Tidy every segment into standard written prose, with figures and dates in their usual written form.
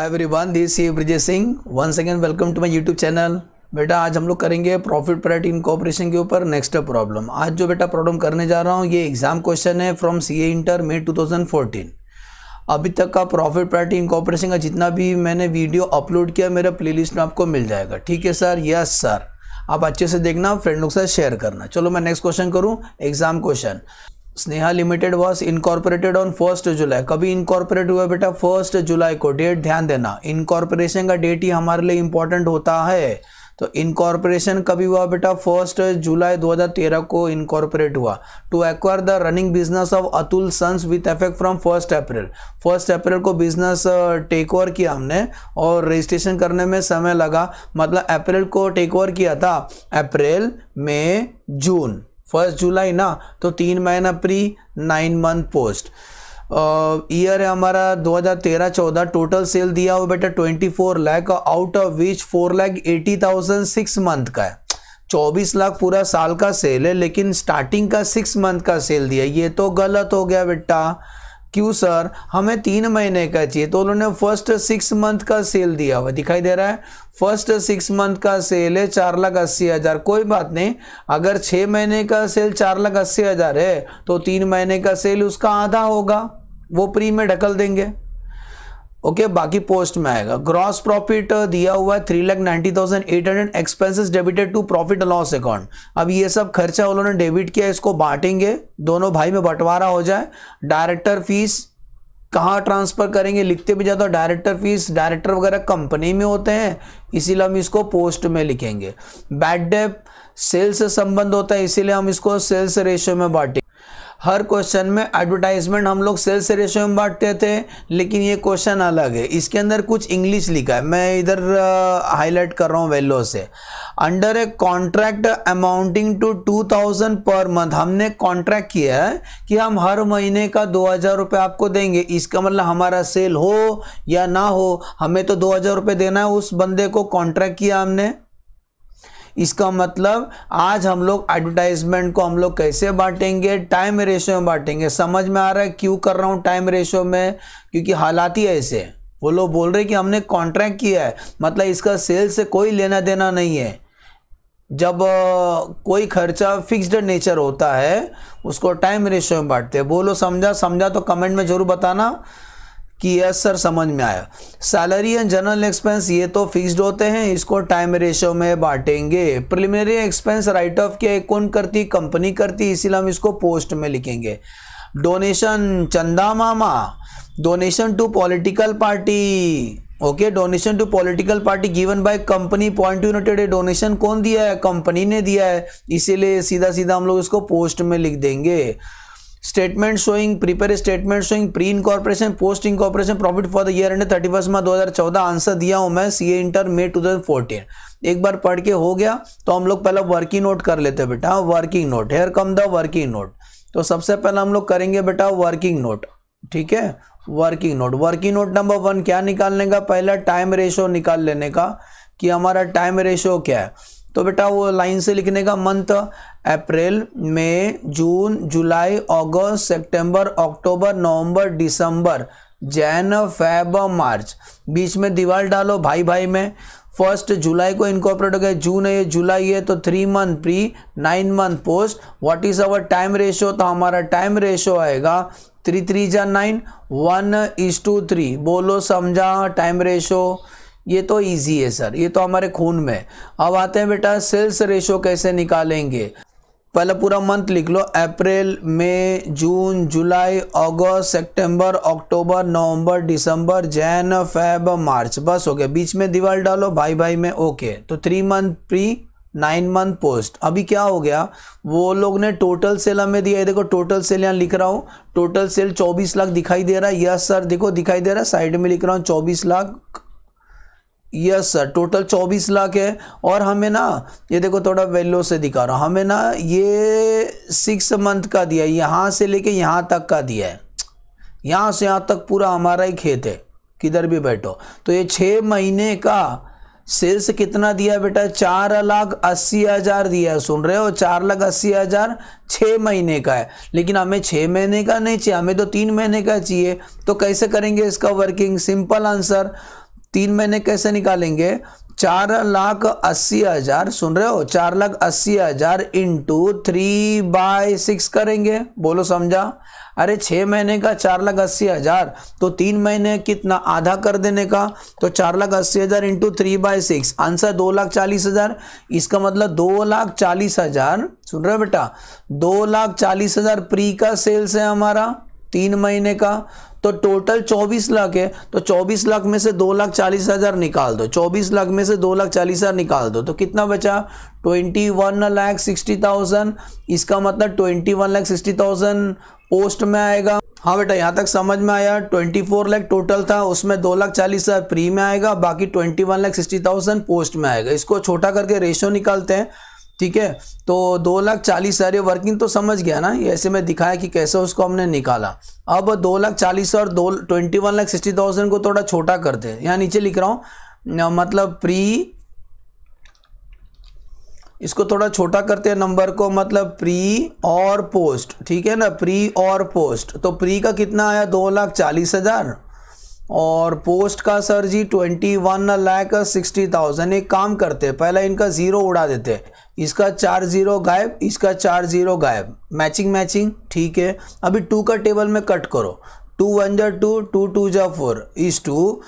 Hi everyone, this is Brijesh Singh. Once again welcome to my YouTube channel. बेटा आज हम लोग करेंगे प्रॉफिट पैरिटी इनकॉर्पोरेशन के ऊपर नेक्स्ट प्रॉब्लम। आज जो बेटा प्रॉब्लम करने जा रहा हूँ ये एग्जाम क्वेश्चन है फ्रॉम सीए इंटर मई 2014। अभी तक का प्रॉफिट पैरिटी इनकॉर्पोरेशन का जितना भी मैंने वीडियो अपलोड किया मेरा प्लेलिस्ट में आपको मिल जाएगा। ठीक है सर? Yes sir. आप अच्छे से देखना, फ्रेंड लोग से शेयर करना। चलो मैं नेक्स्ट क्वेश्चन करूँ। Exam question, Sneha limited was incorporated on 1 जुलाई। कभी इनकॉर्पोरेट हुआ बेटा? 1 जुलाई को। डेट ध्यान देना, इनकॉर्पोरेशन का डेट ही हमारे लिए इंपॉर्टेंट होता है। तो इनकॉर्पोरेशन कभी हुआ बेटा? 1 जुलाई 2013 को इनकॉर्पोरेट हुआ। To acquire the running business of Atul sons with effect from 1 April. 1 April को बिजनेस टेक ओवर किया हमने और रजिस्ट्रेशन करने में समय लगा। मतलब अप्रैल को टेक ओवर किया था, अप्रैल मई जून, 1 जुलाई ना, तो 3 महीना प्री, 9 मंथ पोस्ट। ईयर है हमारा 2013-14। टोटल सेल दिया हुआ बेटा 24 lakh, out of which 4,80,000 6 month का है। 24 लाख पूरा साल का सेल है, लेकिन स्टार्टिंग का 6 मंथ का सेल दिया। ये तो गलत हो गया बेटा। क्यों सर? हमें 3 महीने का चाहिए, तो उन्होंने फर्स्ट 6 मंथ का सेल दिया हुआ दिखाई दे रहा है। फर्स्ट 6 मंथ का सेल है 4,80,000। कोई बात नहीं, अगर 6 महीने का सेल 4,80,000 है तो 3 महीने का सेल उसका आधा होगा, वो प्री में ढकल देंगे। ओके, बाकी पोस्ट में आएगा। ग्रॉस प्रॉफिट दिया हुआ है 3,90,800, expenses debited to profit loss account. अब ये सब खर्चा उन्होंने डेबिट किया, इसको बांटेंगे, दोनों भाई में बंटवारा हो जाए। डायरेक्टर फीस कहाँ ट्रांसफर करेंगे? लिखते भी जाता, डायरेक्टर फीस, डायरेक्टर वगैरह कंपनी में होते हैं, इसीलिए हम इसको पोस्ट में लिखेंगे। बैड डेट सेल्स से संबंध होता है, इसीलिए हम इसको सेल्स रेशियो में बांटेंगे। हर क्वेश्चन में एडवर्टाइजमेंट हम लोग सेल्स रेशियो में बांटते थे, लेकिन ये क्वेश्चन अलग है। इसके अंदर कुछ इंग्लिश लिखा है, मैं इधर हाईलाइट कर रहा हूँ वेलो से। Under a contract amounting to 2,000 per month, हमने कॉन्ट्रैक्ट किया है कि हम हर महीने का 2,000 रुपये आपको देंगे। इसका मतलब हमारा सेल हो या ना हो, हमें तो 2,000 रुपये देना है। उस बंदे को कॉन्ट्रैक्ट किया हमने। इसका मतलब आज हम लोग एडवर्टाइजमेंट को हम लोग कैसे बांटेंगे? टाइम रेशियो में बांटेंगे। समझ में आ रहा है क्यों कर रहा हूं टाइम रेशियो में? क्योंकि हालात ही ऐसे, वो लोग बोल रहे कि हमने कॉन्ट्रैक्ट किया है, मतलब इसका सेल से कोई लेना देना नहीं है। जब कोई खर्चा फिक्स्ड नेचर होता है उसको टाइम रेशियो में बांटते हैं। बोलो समझा तो कमेंट में जरूर बताना कि यस सर समझ में आया। सैलरी एंड जनरल एक्सपेंस ये तो फिक्स्ड होते हैं, इसको टाइम रेशियो में बांटेंगे। प्रिलिमिनरी एक्सपेंस राइट ऑफ के कौन करती? कंपनी करती, इसीलिए हम इसको पोस्ट में लिखेंगे। डोनेशन चंदा मामा, donation to political party. Okay, donation to political party given by company, point to noted. Donation कौन दिया है? कंपनी ने दिया है, इसीलिए सीधा सीधा हम लोग इसको पोस्ट में लिख देंगे। Statement showing, prepare statement showing pre incorporation post incorporation profit for the year and 31 March 2014। Answer दिया हूं मैं सीए इंटर मई 2014। एक बार पढ़ के हो गया तो हम लोग पहले वर्किंग नोट कर लेते हैं बेटा। Working note, here come the working note. तो सबसे पहले हम लोग करेंगे बेटा वर्किंग नोट। ठीक है, working note. Working note number 1 क्या निकालने का? पहला टाइम रेशियो निकाल लेने का कि हमारा टाइम रेशियो क्या है। तो बेटा वो लाइन से लिखने का, मंथ अप्रैल, मई, जून, जुलाई, अगस्त, सितंबर, अक्टूबर, नवंबर, दिसंबर, जैन, फेब, मार्च। बीच में दीवार डालो भाई भाई में। 1 जुलाई को इनकॉर्पोरेट हो गया, जून है, जुलाई है, तो 3 month pre, 9 month post. What is our time ratio? तो हमारा टाइम रेशियो आएगा 3 3 जा 9, 1:3। बोलो समझा टाइम रेशियो? ये तो इजी है सर, ये तो हमारे खून में। अब आते हैं बेटा सेल्स रेशियो कैसे निकालेंगे। पहले पूरा मंथ लिख लो, अप्रैल, मई, जून, जुलाई, अगस्त, सितंबर, अक्टूबर, नवंबर, दिसंबर, जैन, फेब, मार्च। बस हो गया, बीच में दीवार डालो भाई भाई में। ओके, तो 3 मंथ प्री, 9 मंथ पोस्ट। अभी क्या हो गया, वो लोग ने टोटल सेल हमें दिया है। देखो टोटल सेल यहाँ लिख रहा हूँ, टोटल सेल 24 लाख दिखाई दे रहा है। यस सर, देखो दिखाई दे रहा है, साइड में लिख रहा हूँ 24 lakh. Yes sir, total 24 lakh है। और हमें ना ये देखो थोड़ा वैल्यू से दिखा रहा हूँ, हमें ना ये 6 मंथ का दिया है, यहाँ से लेके यहाँ तक का दिया है। यहाँ से यहाँ तक पूरा हमारा ही खेत है, किधर भी बैठो। तो ये 6 महीने का सेल्स कितना दिया है बेटा? 4,80,000 दिया है। सुन रहे हो? 4,80,000 6 महीने का है, लेकिन हमें 6 महीने का नहीं चाहिए, हमें तो 3 महीने का चाहिए। तो कैसे करेंगे इसका वर्किंग? सिंपल आंसर, 3 महीने कैसे निकालेंगे? 4,80,000, सुन रहे हो, 4,80,000 इंटू 3/6 करेंगे। बोलो समझा? अरे 6 महीने का 4,80,000, तो 3 महीने कितना, आधा कर देने का, तो 4,80,000 इंटू 3/6, आंसर 2,40,000। इसका मतलब 2,40,000, सुन रहे हो बेटा, 2,40,000 प्री का सेल्स है हमारा 3 महीने का। तो टोटल 24 लाख है, तो 24 लाख में से 2,40,000 निकाल दो, 24 लाख में से 2,40,000 निकाल दो, तो कितना बचा? 21,60,000। इसका मतलब 21,60,000 पोस्ट में आएगा। हाँ बेटा, यहाँ तक समझ में आया? 24 लाख टोटल था, उसमें 2,40,000 प्री में आएगा, बाकी 21,60,000 पोस्ट में आएगा। इसको छोटा करके रेशियो निकालते हैं, ठीक है। तो 2,40,000, ये वर्किंग तो समझ गया ना, ये ऐसे में दिखाया कि कैसे उसको हमने निकाला। अब 2,40,000 और 21,60,000 को थोड़ा छोटा करते हैं, यहाँ नीचे लिख रहा हूँ, मतलब प्री, इसको थोड़ा छोटा करते हैं नंबर को, मतलब प्री और पोस्ट, ठीक है ना, प्री और पोस्ट। तो प्री का कितना आया? 2,40,000, और पोस्ट का सर जी 21,60,000। एक काम करते हैं, पहला इनका जीरो उड़ा देते हैं, इसका 4 0 गायब, इसका 4 0 गायब, मैचिंग मैचिंग, ठीक है। अभी 2 का टेबल में कट करो, 2 1 जा 2, 2 2 जा 4, इस 2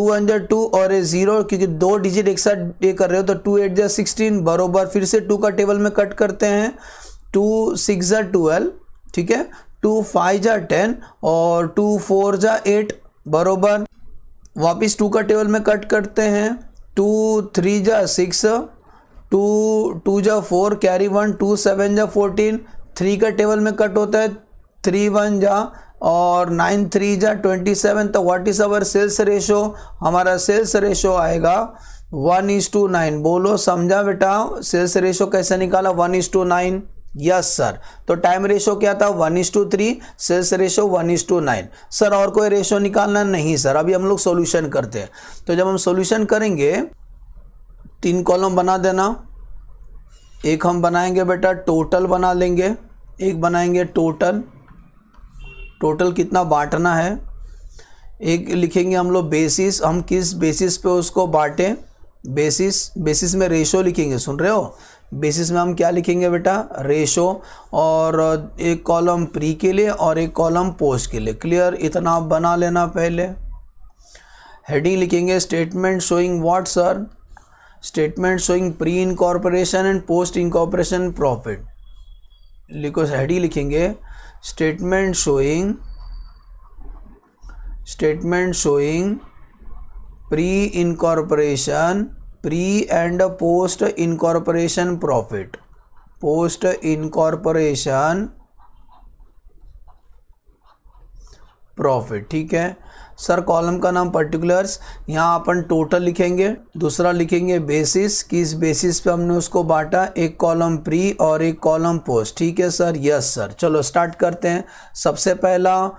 1 जा 2 और ये 0, क्योंकि 2 डिजिट एक साथ ये कर रहे हो, तो 2 8 जा 16 बरोबर। फिर से 2 का टेबल में कट करते हैं, 2 6 जा 12, ठीक है, 2 5 जा 10 और 2 4 जा 8 बरोबर। वापिस 2 का टेबल में कट करते हैं, 2 3 जा 6, 2 2 जा 4, कैरी 1, 2 7 जा 14। 3 का टेबल में कट होता है, 3 1 जा और 9 3 जा 27। तो what is our sales ratio? हमारा सेल्स रेशो आएगा 1:9। बोलो समझा बेटा? सेल्स रेशो कैसे निकाला? 1:9। Yes sir. तो टाइम रेशो क्या था? 1:3, सेल्स रेशो 1:9। सर और कोई रेशो निकालना? नहीं सर, अभी हम लोग सॉल्यूशन करते हैं। तो जब हम सॉल्यूशन करेंगे 3 कॉलम बना देना। एक हम बनाएंगे बेटा टोटल बना लेंगे, एक बनाएंगे टोटल, टोटल कितना बांटना है। एक लिखेंगे हम लोग बेसिस, हम किस बेसिस पे उसको बांटें, बेसिस, बेसिस में रेशो लिखेंगे, सुन रहे हो? बेसिस में हम क्या लिखेंगे बेटा? रेशो। और एक कॉलम प्री के लिए और एक कॉलम पोस्ट के लिए। क्लियर? इतना आप बना लेना। पहले हेडिंग लिखेंगे statement showing what sir? Statement showing pre incorporation and post incorporation profit. लिखो, हेडिंग लिखेंगे statement showing pre incorporation, pre and post incorporation profit, post incorporation profit, ठीक है सर। कॉलम का नाम पर्टिकुलर्स, यहाँ अपन टोटल लिखेंगे, दूसरा लिखेंगे बेसिस, किस बेसिस पे हमने उसको बांटा, एक कॉलम प्री और एक कॉलम पोस्ट, ठीक है सर? Yes sir. चलो स्टार्ट करते हैं। सबसे पहला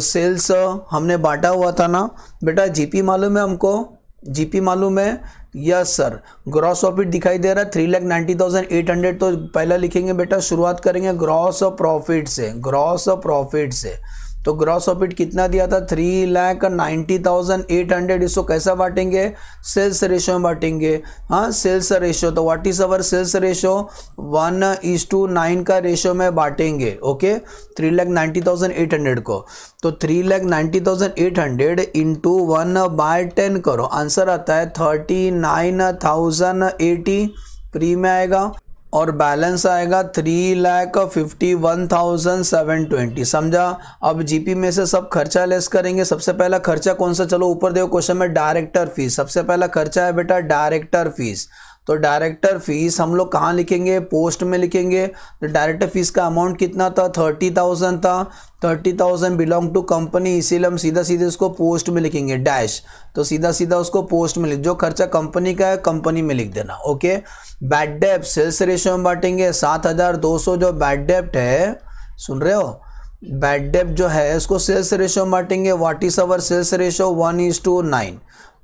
सेल्स हमने बांटा हुआ था ना बेटा, जीपी मालूम है हमको? जीपी मालूम है? Yes sir. ग्रॉस प्रॉफिट दिखाई दे रहा है 3,90,800। तो पहला लिखेंगे बेटा, शुरुआत करेंगे ग्रॉस प्रॉफिट से, ग्रॉस प्रॉफिट से। तो ग्रॉस प्रॉफिट कितना दिया था? 3,90,800। इसको कैसा बांटेंगे? सेल्स रेशो में बांटेंगे। हाँ, सेल्स रेशो। तो what is our sales ratio? 1:9 का रेशो में बांटेंगे। ओके, 3,90,800 को। तो 3,90,800 इंटू 1/10 करो, आंसर आता है 39,080 प्री में आएगा, और बैलेंस आएगा 3,51,720। समझा? अब जीपी में से सब खर्चा लेस करेंगे। सबसे पहला खर्चा कौन सा? चलो ऊपर देखो क्वेश्चन में, डायरेक्टर फीस। सबसे पहला खर्चा है बेटा डायरेक्टर फीस। तो डायरेक्टर फीस हम लोग कहाँ लिखेंगे? पोस्ट में लिखेंगे। तो डायरेक्टर फीस का अमाउंट कितना था? 30,000 था। 30,000 बिलोंग टू कंपनी, इसीलिए हम सीधा सीधे उसको पोस्ट में लिखेंगे, डैश। तो सीधा सीधा उसको पोस्ट में लिख, जो खर्चा कंपनी का है कंपनी में लिख देना। ओके। बैड डेप्ट सेल्स रेशियो में बांटेंगे। 7,200 जो बैड डेप्ट है, सुन रहे हो? बैड डेप्ट जो है उसको सेल्स रेशियो में बांटेंगे। What is our sales ratio? 1:9,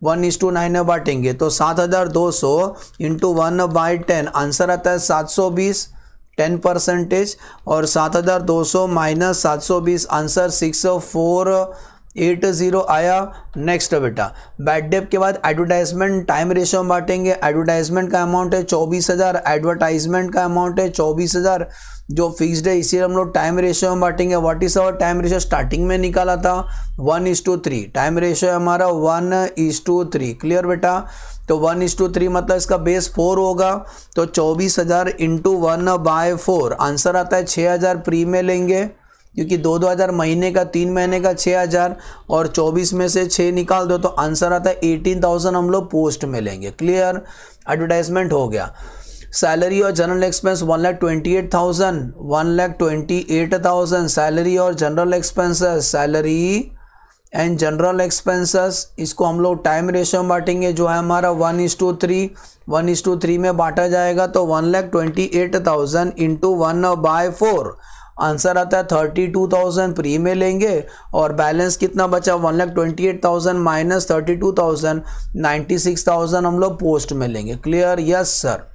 1:9 में बांटेंगे। तो 7,200 इंटू 1/10, आंसर आता है 720, 10%। और 7,200 माइनस 720, आंसर 6,4 80 आया। नेक्स्ट बेटा बैड डेप के बाद एडवर्टाइजमेंट टाइम रेशियो में बांटेंगे। एडवर्टाइजमेंट का अमाउंट है 24,000, एडवर्टाइजमेंट का अमाउंट है 24,000 जो फिक्स्ड है, इसीलिए हम लोग टाइम रेशियो में बांटेंगे। What is our time ratio? Starting में निकाला था 1:3, टाइम रेशियो है हमारा 1:3। क्लियर बेटा? तो 1:3 मतलब इसका बेस 4 होगा, तो 24,000 इंटू 1/4 आंसर आता है 6,000 प्री में लेंगे, क्योंकि 2,000 महीने का, 3 महीने का 6,000 और 24 में से 6 निकाल दो तो आंसर आता है 18,000 हम लोग पोस्ट में लेंगे। क्लियर? एडवर्टाइजमेंट हो गया। सैलरी और जनरल एक्सपेंस 1,28,000 सैलरी और general expenses, salary and general expenses, इसको हम लोग टाइम रेशियो में बांटेंगे जो है हमारा 1:3 में बांटा जाएगा। तो 1,28,000 इंटू 1/4 आंसर आता है 32,000 प्री में लेंगे, और बैलेंस कितना बचा? 1,28,000 माइनस 32,000, 96,000 हम लोग पोस्ट में लेंगे। क्लियर? Yes sir.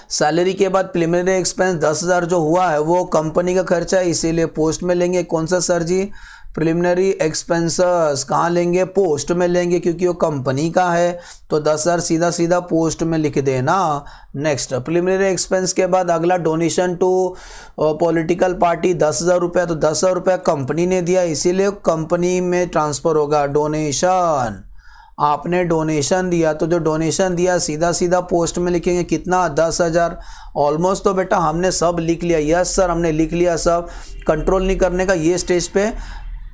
सैलरी के बाद प्रिलिमिनरी एक्सपेंस 10,000 जो हुआ है वो कंपनी का खर्चा है, इसीलिए पोस्ट में लेंगे। कौन सा सर जी? प्रिलिमिनरी एक्सपेंसेस कहाँ लेंगे? पोस्ट में लेंगे, क्योंकि वो कंपनी का है, तो 10,000 सीधा सीधा पोस्ट में लिख देना। नेक्स्ट प्रिलिमिनरी एक्सपेंस के बाद अगला डोनेशन टू पॉलिटिकल पार्टी 10,000 रुपया, तो 10,000 रुपया कंपनी ने दिया, इसीलिए कंपनी में ट्रांसफ़र होगा। डोनेशन, आपने डोनेशन दिया तो जो डोनेशन दिया सीधा सीधा पोस्ट में लिखेंगे। कितना? 10,000। ऑलमोस्ट तो बेटा हमने सब लिख लिया। यस सर, हमने लिख लिया सब। कंट्रोल नहीं करने का ये स्टेज पे।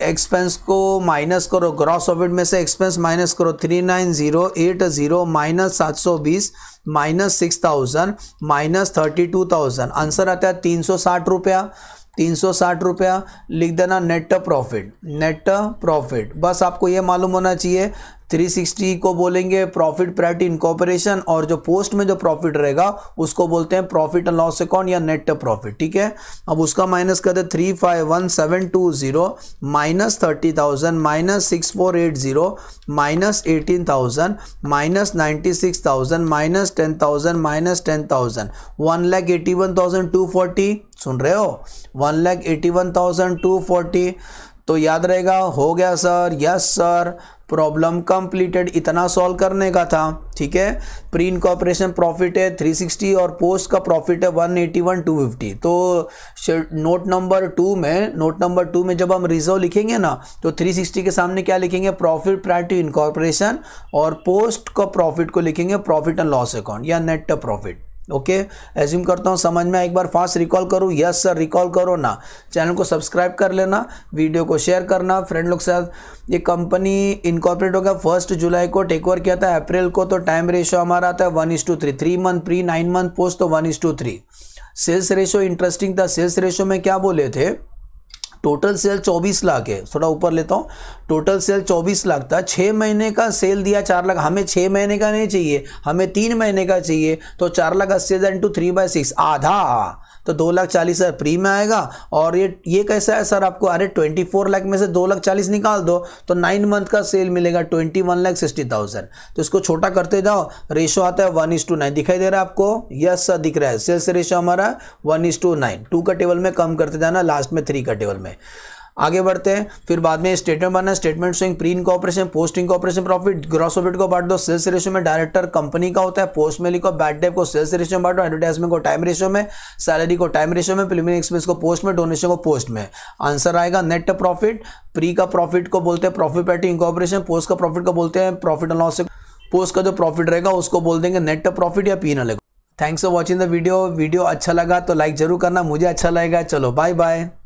एक्सपेंस को माइनस करो, ग्रॉस प्रॉफिट में से एक्सपेंस माइनस करो। 39,080 माइनस 720 माइनस 6,000 माइनस 32,000 आंसर आता है 360 रुपया। 360 रुपया लिख देना। नेट प्रॉफिट, नेट प्रॉफिट बस आपको ये मालूम होना चाहिए। 360 को बोलेंगे प्रॉफिट प्रायोरिटी इनकॉर्पोरेशन, और जो पोस्ट में जो प्रॉफिट रहेगा उसको बोलते हैं प्रॉफिट एंड लॉस अकाउंट या नेट प्रॉफिट। ठीक है, अब उसका माइनस कर दे। 351,720 minus 30,000 minus 6,480 minus 18,000 minus 96,000 minus 10,000 minus 10,000 1,81,240। सुन रहे हो? 1,81,240। तो याद रहेगा। हो गया sir? Yes sir. Problem completed. इतना सॉल्व करने का था। ठीक है, प्री इनकॉर्पोरेशन प्रॉफिट है 360 और पोस्ट का प्रॉफिट है 181,250। तो नोट नंबर 2 में जब हम रिजर्व लिखेंगे ना, तो 360 के सामने क्या लिखेंगे? प्रॉफिट प्रायोरिटी इनकॉर्पोरेशन, और पोस्ट का प्रॉफिट को लिखेंगे प्रॉफिट एंड लॉस अकाउंट या नेट प्रॉफिट। ओके, एज्यूम करता हूँ समझ में। एक बार फास्ट रिकॉल करूँ? यस सर, रिकॉल करो ना। चैनल को सब्सक्राइब कर लेना, वीडियो को शेयर करना फ्रेंड लोग के साथ। ये कंपनी इनकॉर्पोरेट होगा 1 जुलाई को, टेक ओवर किया था अप्रैल को, तो टाइम रेशियो हमारा आता है 1:3। 3 मंथ प्री, 9 मंथ पोस्ट, तो 1:3। सेल्स रेशियो इंटरेस्टिंग था। सेल्स रेशियो में क्या बोले थे? टोटल सेल 24 लाख है। थोड़ा ऊपर लेता हूँ। टोटल सेल 24 लाख था, 6 महीने का सेल दिया 4 लाख। हमें 6 महीने का नहीं चाहिए, हमें 3 महीने का चाहिए, तो 4,80,000 इंटू 3/6 आधा, तो 2,40,000 प्री में आएगा। और ये कैसा है सर आपको? अरे 24 लाख में से 2,40,000 निकाल दो तो 9 मंथ का सेल मिलेगा 21,60,000। तो इसको छोटा करते जाओ, रेशो आता है 1:9। दिखाई दे रहा है आपको? यस सर, दिख रहा है। सेल्स रेशो हमारा 1:9। 2 का टेबल में कम करते जाना, लास्ट में 3 का टेबल में। आगे बढ़ते हैं। फिर बाद में स्टेटमेंट बनना। Statement showing pre incorporation, post incorporation profit, gross profit को बांट दो। सेल्स रेशियो में डायरेक्टर कंपनी का होता है, पोस्ट में लिखो बैड डेट को सेल्स रेशियो में बांटो, एडवर्टाइजमेंट को टाइम रेशियो में, सैलरी को टाइम रेशियो में, प्रीमियम एक्सपेंस को पोस्ट में, डोनेशन को पोस्ट में। आंसर आएगा नेट प्रॉफिट। प्री का प्रॉफिट को बोलते हैं प्रॉफिट प्रायोरिटी इनकॉर्पोरेशन, पोस्ट का प्रॉफिट को बोलते हैं प्रॉफिट एंड लॉस। पोस्ट का जो प्रॉफिट रहेगा उसको बोल देंगे नेट प्रॉफिट या P&L। Thanks for watching the video. Video अच्छा लगा तो लाइक जरूर करना, मुझे अच्छा लगेगा। चलो बाय बाय।